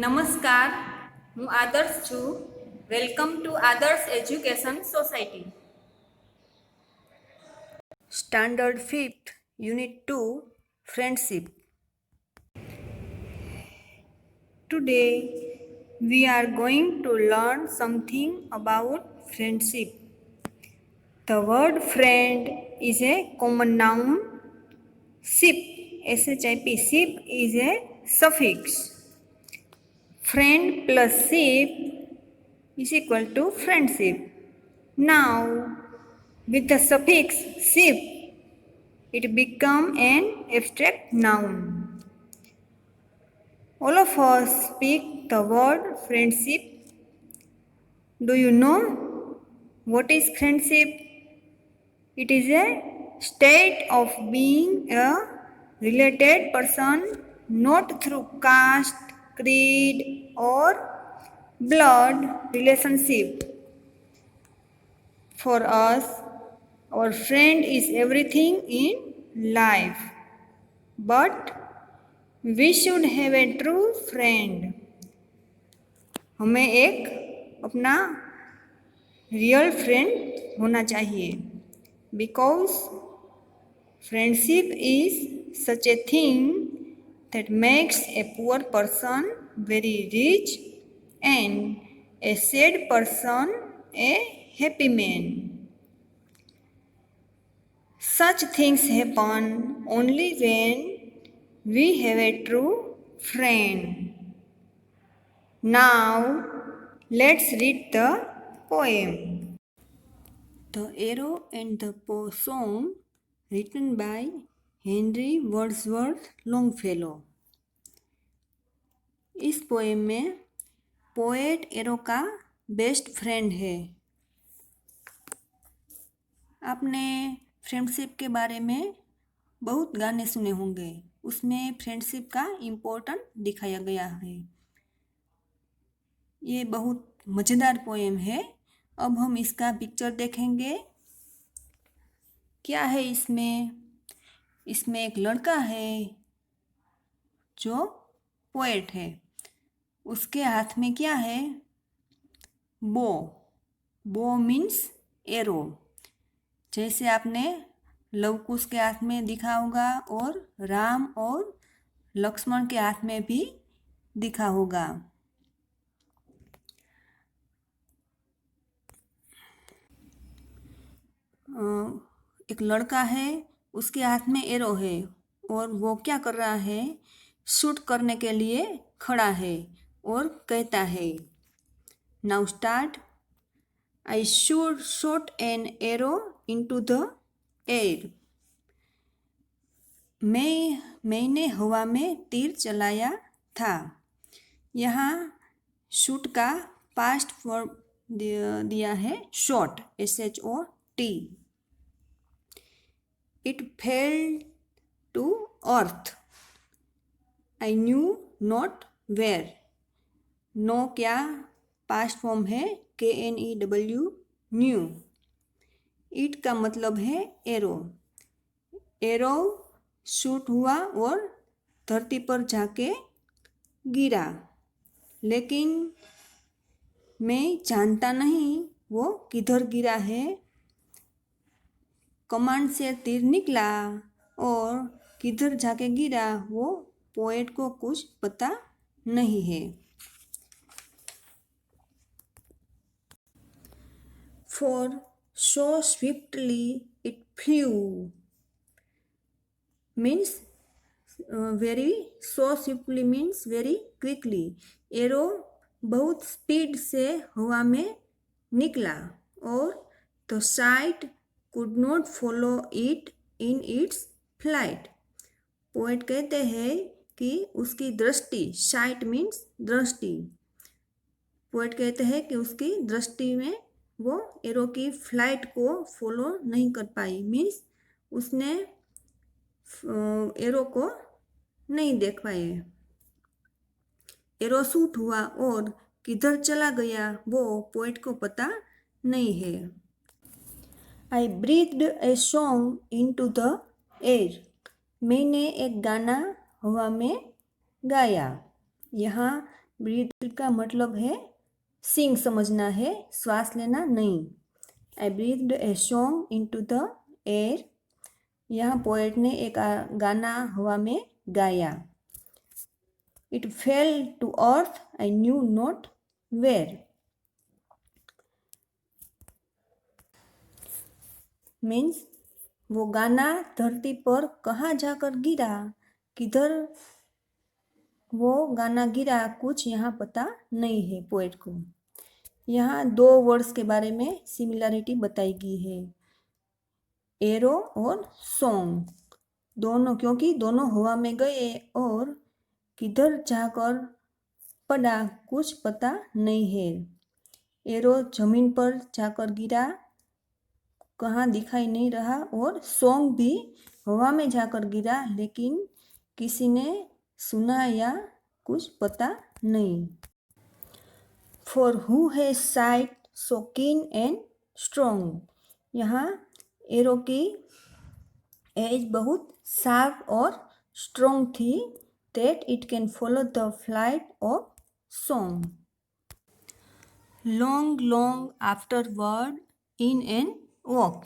નમસ્કાર, હું આદર્શ છું. વેલકમ ટુ આદર્શ education society. Standard 5th, Unit 2, Friendship. Today, we are going to learn something about friendship. The word friend is a common noun. Ship, ship, ship is a suffix. Friend plus ship is equal to friendship. Now, with the suffix ship, it becomes an abstract noun. All of us speak the word friendship. Do you know what is friendship? It is a state of being a related person, not through caste, creed, or blood relationship. For us, our friend is everything in life. But we should have a true friend. हमें एक अपना real friend होना चाहिए. Because friendship is such a thing that makes a poor person very rich and a sad person a happy man. Such things happen only when we have a true friend. Now, let's read the poem. The Arrow and the Song, written by Henry Wadsworth Longfellow. इस poem में poet arrow का best friend है. आपने friendship के बारे में बहुत गाने सुने होंगे. उसमें फ्रेंडशिप का इम्पोर्टेंट दिखाया गया है. ये बहुत मज़ेदार पोएम है. अब हम इसका पिक्चर देखेंगे. क्या है इसमें? इसमें एक लड़का है जो पोएट है. उसके हाथ में क्या है? बो. बो मीन्स एरो. जैसे आपने लवकुश के हाथ में दिखा होगा और राम और लक्ष्मण के हाथ में भी दिखा होगा. एक लड़का है, उसके हाथ में एरो है और वो क्या कर रहा है? शूट करने के लिए खड़ा है और कहता है, now start. I shot an arrow into the air. मैंने हवा में तीर चलाया था. यहाँ शूट का पास्ट फॉर्म दिया है shot, SHOT. It fell to earth. I knew not where. Know क्या पास्ट फॉर्म है? KNEW, knew. इट का मतलब है एरो. एरो शूट हुआ और धरती पर जाके गिरा, लेकिन मैं जानता नहीं वो किधर गिरा है. कमांड से तीर निकला और किधर जाके गिरा वो पोएट को कुछ पता नहीं है. For so swiftly it flew means so swiftly means very quickly. Arrow बहुत स्पीड से हवा में निकला और the sight could not follow it in its flight. Poet कहते हैं कि उसकी दृष्टि, साइट मीन्स दृष्टि, पोएट कहते हैं कि उसकी दृष्टि में वो एरो की फ्लाइट को फॉलो नहीं कर पाई. मीन्स उसने एरो को नहीं देख पाए. एरो शूट हुआ और किधर चला गया वो पोएट को पता नहीं है. I breathed a song into the air. मैंने एक गाना हवा में गाया. यहाँ ब्रीथ का मतलब है सिंग समझना है, श्वास लेना नहीं। I breathed a song into the air. यहाँ पोएट ने एक गाना हवा में गाया। It fell to earth, I knew not where. Means वो गाना धरती पर कहाँ जाकर गिरा, किधर वो गाना गिरा, कुछ यहाँ पता नहीं है पोएट को। यहाँ दो वर्ड्स के बारे में सिमिलरिटी बताई गई है, एरो और सॉन्ग दोनों, क्योंकि दोनों हवा में गए और किधर जाकर पड़ा कुछ पता नहीं है। एरो जमीन पर जाकर गिरा, कहाँ दिखाई नहीं रहा, और सॉन्ग भी हवा में जाकर गिरा लेकिन किसी ने सुना या कुछ पता नहीं। For who has site so कीन एंड स्ट्रॉन्ग। यहाँ एरो की एज बहुत शार्प और स्ट्रॉन्ग थी, that it can follow the flight of song. Long long afterward in an walk.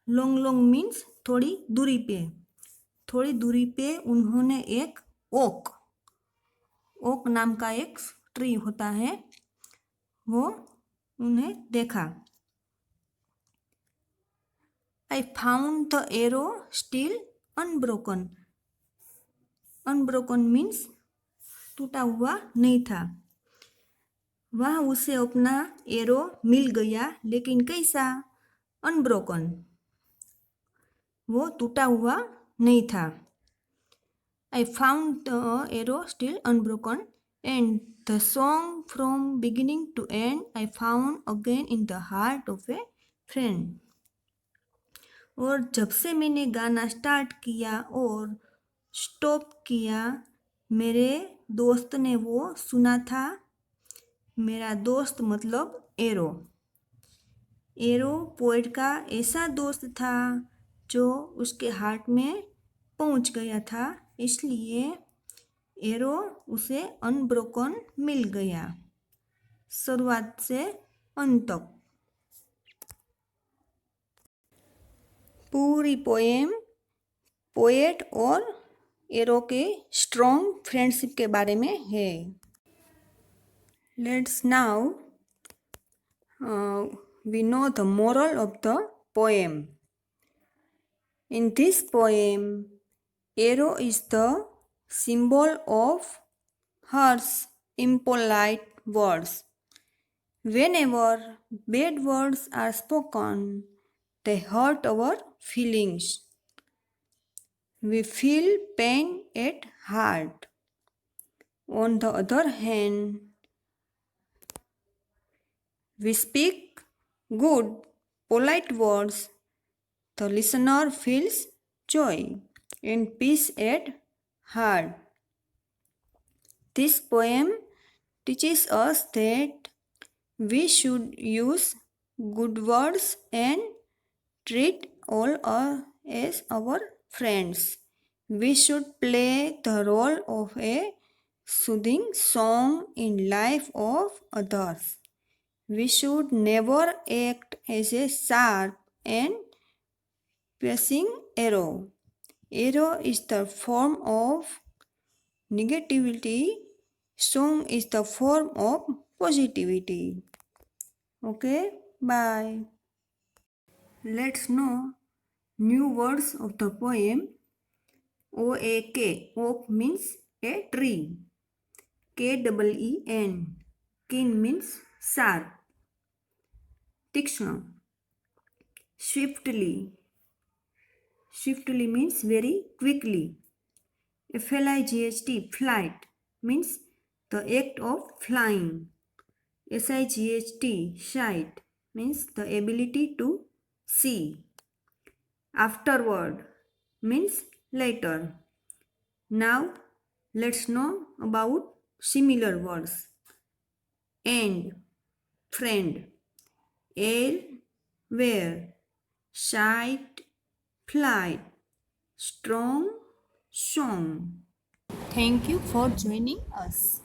Long long means थोड़ी दूरी पे उन्होंने एक ओक नाम का एक ट्री होता है, वो उन्हें देखा। आई found the arrow still unbroken. Unbroken means टूटा हुआ नहीं था। वहाँ उसे अपना एरो मिल गया, लेकिन कैसा? अनब्रोकन, वो टूटा हुआ नहीं था। I found the arrow still unbroken and the song from beginning to end I found again in the heart of a friend. और जब से मैंने गाना स्टार्ट किया और स्टॉप किया, मेरे दोस्त ने वो सुना था। मेरा दोस्त मतलब एरो। एरो पोएट का ऐसा दोस्त था जो उसके हार्ट में पहुंच गया था, इसलिए एरो उसे अनब्रोकन मिल गया, शुरुआत से अंत तक। पूरी पोएम पोएट और एरो के स्ट्रॉन्ग फ्रेंडशिप के बारे में है। Let's now we know the moral of the poem. In this poem, Arrow is the symbol of harsh, impolite words. Whenever bad words are spoken, they hurt our feelings. We feel pain at heart. On the other hand, we speak good, polite words, the listener feels joy and peace at heart. This poem teaches us that we should use good words and treat all as our friends. We should play the role of a soothing song in life of others. We should never act as a sharp and piercing arrow. Arrow is the form of negativity. Song is the form of positivity. Okay, bye. Let's know new words of the poem. OAK. Oak means a tree. KEEN. Keen means sharp. तीक्ष्ण. Swiftly. Swiftly means very quickly. FLIGHT. Flight means the act of flying. SIGHT. Sight means the ability to see. Afterward means later. Now let's know about similar words. And, friend, air, where, sight, flight, strong, song. Thank you for joining us.